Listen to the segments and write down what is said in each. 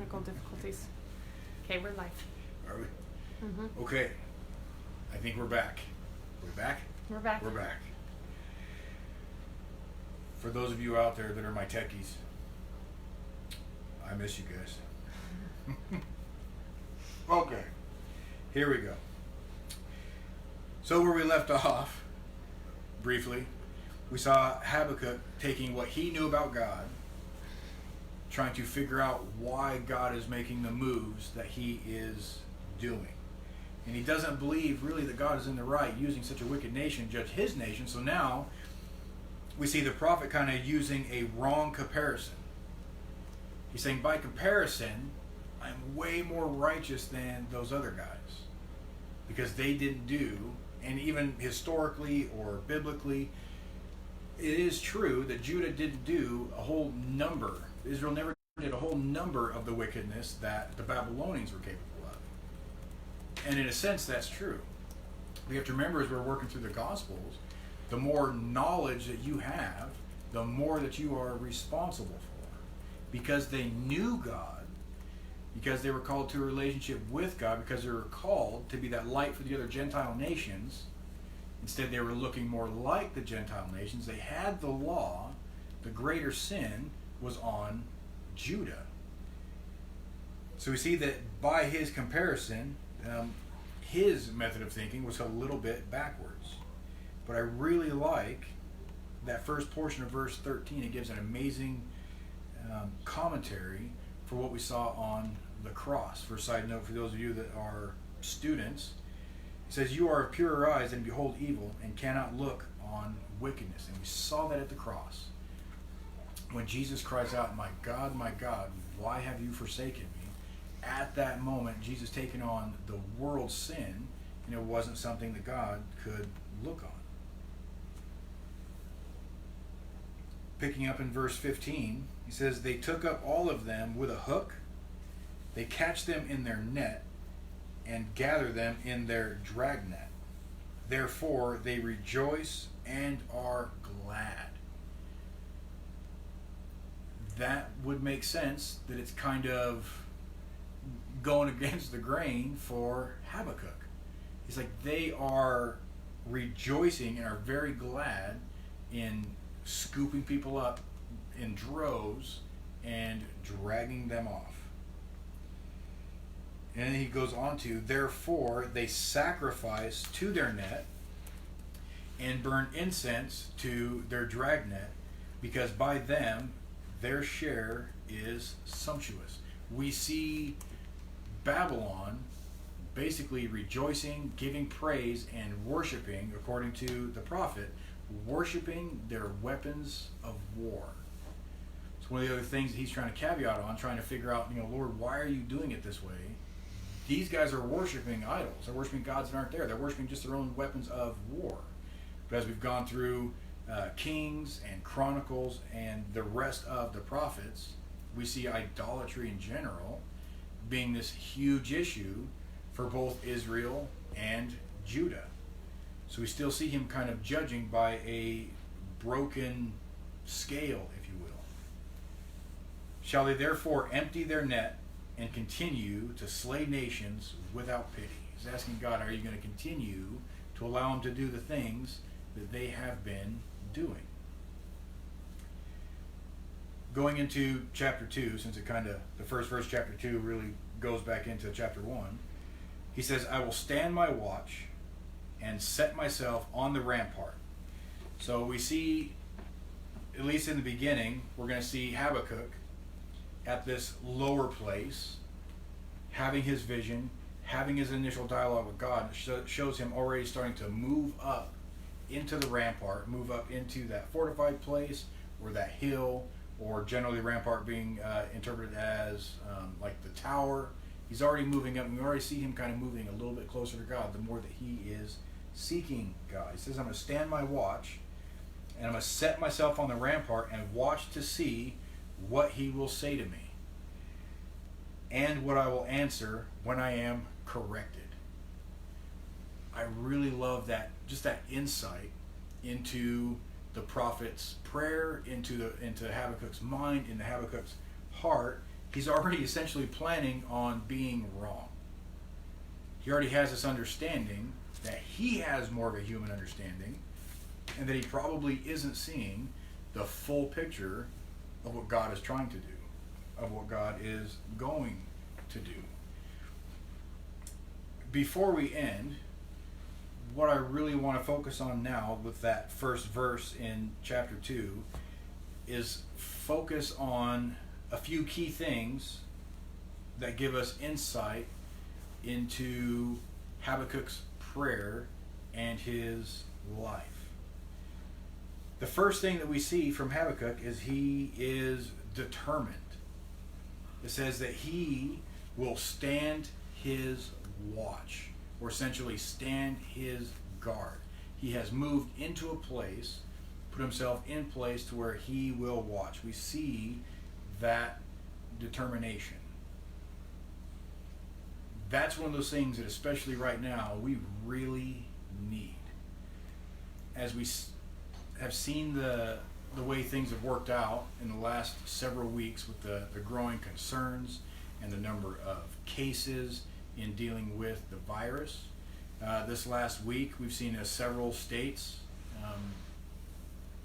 technical difficulties. Okay, we're live. Are we? Mm-hmm. Okay. I think we're back. We're back? We're back. We're back. For those of you out there that are my techies, I miss you guys. Okay. Here we go. So where we left off, briefly, we saw Habakkuk taking what he knew about God, trying to figure out why God is making the moves that he is doing. And he doesn't believe really that God is in the right using such a wicked nation to judge his nation. So now we see the prophet kind of using a wrong comparison. He's saying, by comparison, I'm way more righteous than those other guys because they didn't do, and even historically or biblically, it is true that Judah didn't do a whole number. Israel never did a whole number of the wickedness that the Babylonians were capable of. And in a sense, that's true. We have to remember as we're working through the Gospels, the more knowledge that you have, the more that you are responsible for. Because they knew God, because they were called to a relationship with God, because they were called to be that light for the other Gentile nations. Instead, they were looking more like the Gentile nations. They had the law. The greater sin was on Judah. So we see that by his comparison, his method of thinking was a little bit backwards. But I really like that first portion of verse 13. It gives an amazing commentary for what we saw on the cross. For a side note, for those of you that are students, it says, you are of purer eyes and behold evil and cannot look on wickedness. And we saw that at the cross. When Jesus cries out, my God, why have you forsaken me? At that moment, Jesus taking on the world's sin, and it wasn't something that God could look on. Picking up in verse 15, he says, they took up all of them with a hook. They catch them in their net and gather them in their dragnet. Therefore, they rejoice and are glad. That would make sense that it's kind of going against the grain for Habakkuk. He's like, they are rejoicing and are very glad in scooping people up in droves and dragging them off. And then he goes on to, therefore they sacrifice to their net and burn incense to their dragnet, because by them their share is sumptuous. We see Babylon basically rejoicing, giving praise, and worshiping, according to the prophet, worshiping their weapons of war. It's one of the other things that he's trying to caveat on, trying to figure out, Lord, why are you doing it this way? These guys are worshiping idols. They're worshiping gods that aren't there. They're worshiping just their own weapons of war. But as we've gone through Kings and Chronicles and the rest of the prophets, we see idolatry in general being this huge issue for both Israel and Judah. So we still see him kind of judging by a broken scale, if you will. Shall they therefore empty their net and continue to slay nations without pity? He's asking God, are you going to continue to allow them to do the things that they have been doing? Going into chapter 2, since it the first verse, chapter 2, really goes back into chapter 1, he says, I will stand my watch and set myself on the rampart. So we see, at least in the beginning, we're going to see Habakkuk at this lower place, having his vision, having his initial dialogue with God. It shows him already starting to move up into the rampart, move up into that fortified place, or that hill, or generally rampart being interpreted as like the tower. He's already moving up, and we already see him kind of moving a little bit closer to God the more that he is seeking God. He says, I'm going to stand my watch, and I'm going to set myself on the rampart and watch to see what he will say to me, and what I will answer when I am corrected. I really love that, just that insight into the prophet's prayer, into Habakkuk's mind, into Habakkuk's heart, he's already essentially planning on being wrong. He already has this understanding that he has more of a human understanding, and that he probably isn't seeing the full picture of what God is trying to do, of what God is going to do. Before we end, what I really want to focus on now with that first verse in chapter 2 is focus on a few key things that give us insight into Habakkuk's prayer and his life. The first thing that we see from Habakkuk is he is determined. It says that he will stand his watch, or essentially stand his guard. He has moved into a place, put himself in place to where he will watch. We see that determination. That's one of those things that, especially right now, we really need. As we have seen the way things have worked out in the last several weeks with the growing concerns and the number of cases in dealing with the virus. This last week, we've seen several states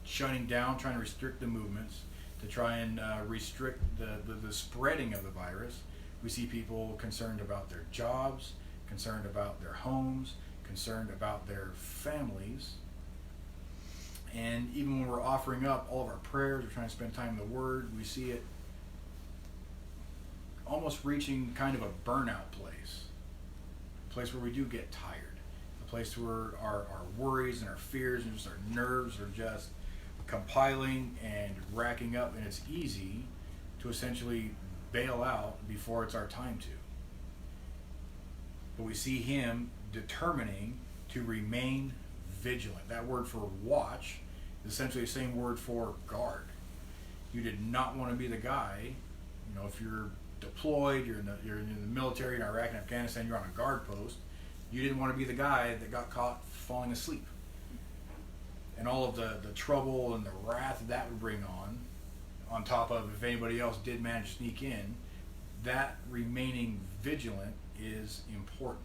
shutting down, trying to restrict the movements, to try and restrict the spreading of the virus. We see people concerned about their jobs, concerned about their homes, concerned about their families. And even when we're offering up all of our prayers, we're trying to spend time in the Word, we see it almost reaching kind of a burnout place. A place where we do get tired. A place where our worries and our fears and just our nerves are just compiling and racking up, and it's easy to essentially bail out before it's our time to. But we see him determining to remain vigilant. That word for watch is essentially the same word for guard. You did not want to be the guy, if you're deployed, you're in the military in Iraq and Afghanistan, you're on a guard post. You didn't want to be the guy that got caught falling asleep. And all of the trouble and the wrath that would bring on top of if anybody else did manage to sneak in, that remaining vigilant is important.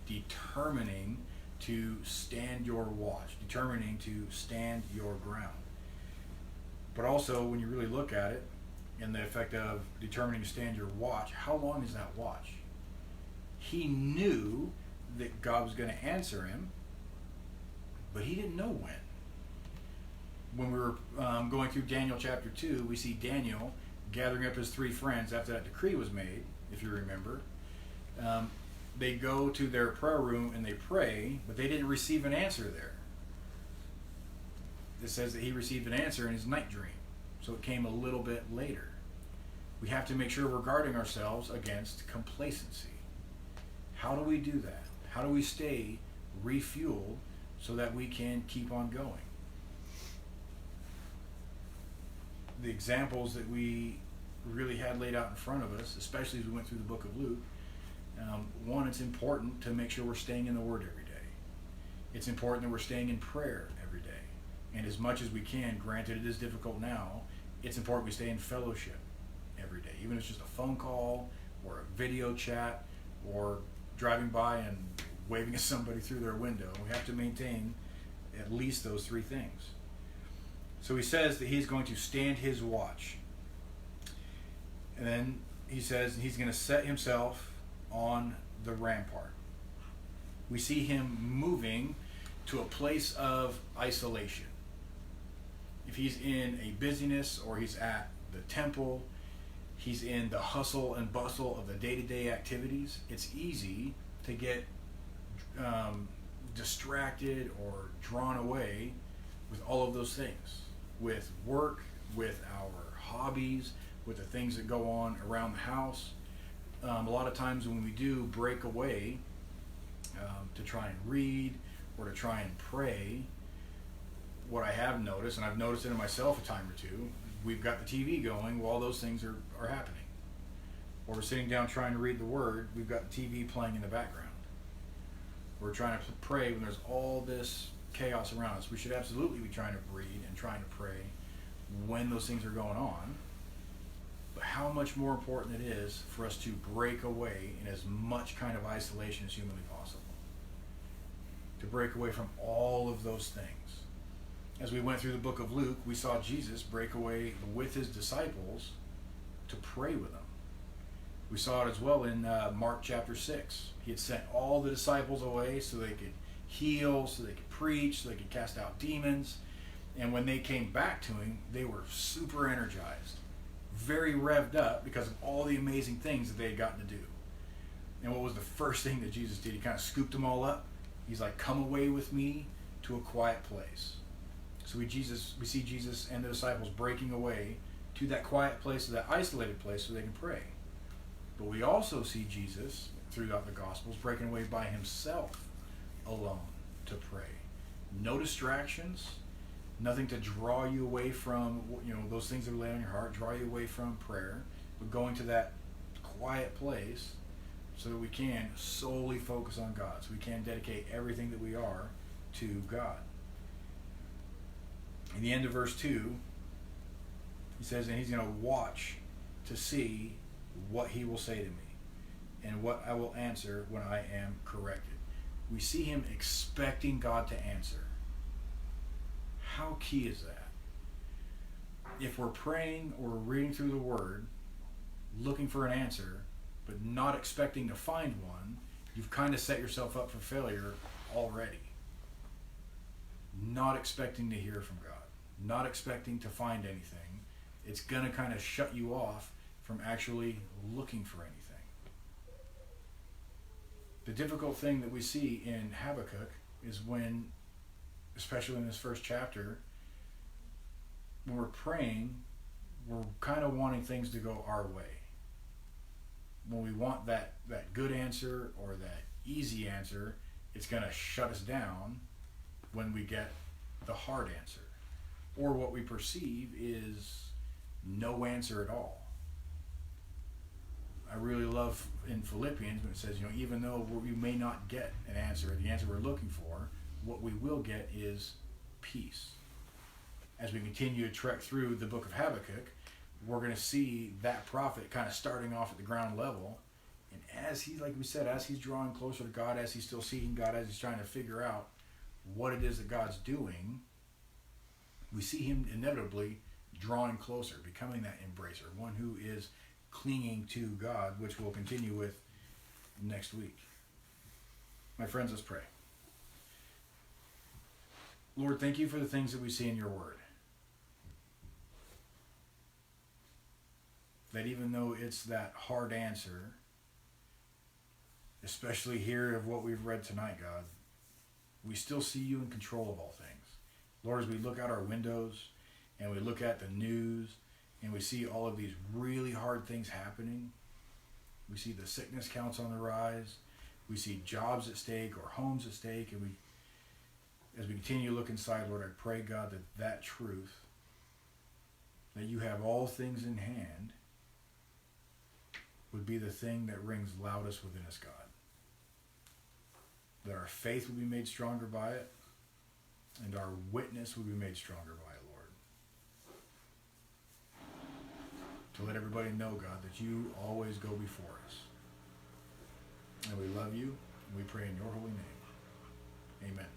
Determining to stand your watch, determining to stand your ground. But also, when you really look at it, in the effect of determining to stand your watch, how long is that watch? He knew that God was going to answer him, but he didn't know when. When we were going through Daniel chapter 2, we see Daniel gathering up his 3 friends after that decree was made, if you remember. They go to their prayer room and they pray, but they didn't receive an answer there. It says that he received an answer in his night dream, so it came a little bit later. We have to make sure we're guarding ourselves against complacency. How do we do that? How do we stay refueled so that we can keep on going? The examples that we really had laid out in front of us, especially as we went through the book of Luke, one, it's important to make sure we're staying in the Word every day. It's important that we're staying in prayer every day. And as much as we can, granted it is difficult now, it's important we stay in fellowship every day. Even if it's just a phone call or a video chat or driving by and waving at somebody through their window. We have to maintain at least those 3 things. So he says that he's going to stand his watch. And then he says he's going to set himself on the rampart. We see him moving to a place of isolation. If he's in a busyness or he's at the temple, he's in the hustle and bustle of the day-to-day activities, it's easy to get distracted or drawn away with all of those things. With work, with our hobbies, with the things that go on around the house. A lot of times when we do break away to try and read or to try and pray, what I have noticed, and I've noticed it in myself a time or two, we've got the TV going while those things are happening. Or we're sitting down trying to read the Word, we've got the TV playing in the background. We're trying to pray when there's all this chaos around us. We should absolutely be trying to read and trying to pray when those things are going on. But but how much more important it is for us to break away in as much kind of isolation as humanly possible. To break away from all of those things. As we went through the book of Luke, we saw Jesus break away with his disciples to pray with them. We saw it as well in Mark chapter 6. He had sent all the disciples away so they could heal, so they could preach, so they could cast out demons. And when they came back to him, they were super energized, very revved up because of all the amazing things that they had gotten to do. And what was the first thing that Jesus did? He kind of scooped them all up. He's like, come away with me to a quiet place. So we see Jesus and the disciples breaking away to that quiet place, to that isolated place so they can pray. But we also see Jesus, throughout the Gospels, breaking away by himself alone to pray. No distractions, nothing to draw you away from, those things that lay on your heart, draw you away from prayer, but going to that quiet place so that we can solely focus on God, so we can dedicate everything that we are to God. In the end of verse 2, he says, and he's going to watch to see what he will say to me and what I will answer when I am corrected. We see him expecting God to answer. How key is that? If we're praying or reading through the Word, looking for an answer, but not expecting to find one, you've kind of set yourself up for failure already. Not expecting to hear from God, not expecting to find anything, it's going to kind of shut you off from actually looking for anything. The difficult thing that we see in Habakkuk is when, especially in this first chapter, when we're praying, we're kind of wanting things to go our way. When we want that good answer or that easy answer, it's going to shut us down when we get the hard answer. Or what we perceive is no answer at all. I really love in Philippians when it says, even though we may not get an answer, the answer we're looking for, what we will get is peace. As we continue to trek through the book of Habakkuk, we're going to see that prophet kind of starting off at the ground level. And as he's drawing closer to God, as he's still seeking God, as he's trying to figure out what it is that God's doing, we see him inevitably drawing closer, becoming that embracer, one who is clinging to God, which we'll continue with next week. My friends, let's pray. Lord, thank you for the things that we see in your word. That even though it's that hard answer, especially here of what we've read tonight, God, we still see you in control of all things. Lord, as we look out our windows and we look at the news and we see all of these really hard things happening, we see the sickness counts on the rise, we see jobs at stake or homes at stake, and as we continue to look inside, Lord, I pray, God, that truth, that you have all things in hand, would be the thing that rings loudest within us, God. That our faith will be made stronger by it, and our witness will be made stronger by it, Lord. To let everybody know, God, that you always go before us. And we love you, and we pray in your holy name. Amen.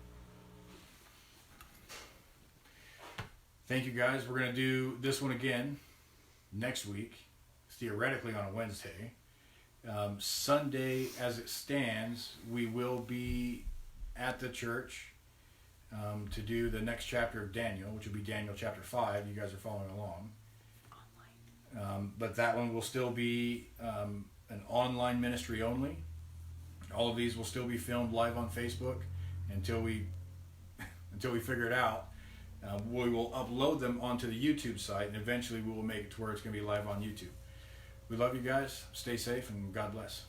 Thank you, guys. We're going to do this one again next week, theoretically on a Wednesday. Sunday, as it stands, we will be at the church to do the next chapter of Daniel, which will be Daniel chapter 5. You guys are following along. Online. But that one will still be an online ministry only. All of these will still be filmed live on Facebook until we figure it out. We will upload them onto the YouTube site, and eventually we will make it to where it's going to be live on YouTube. We love you guys. Stay safe, and God bless.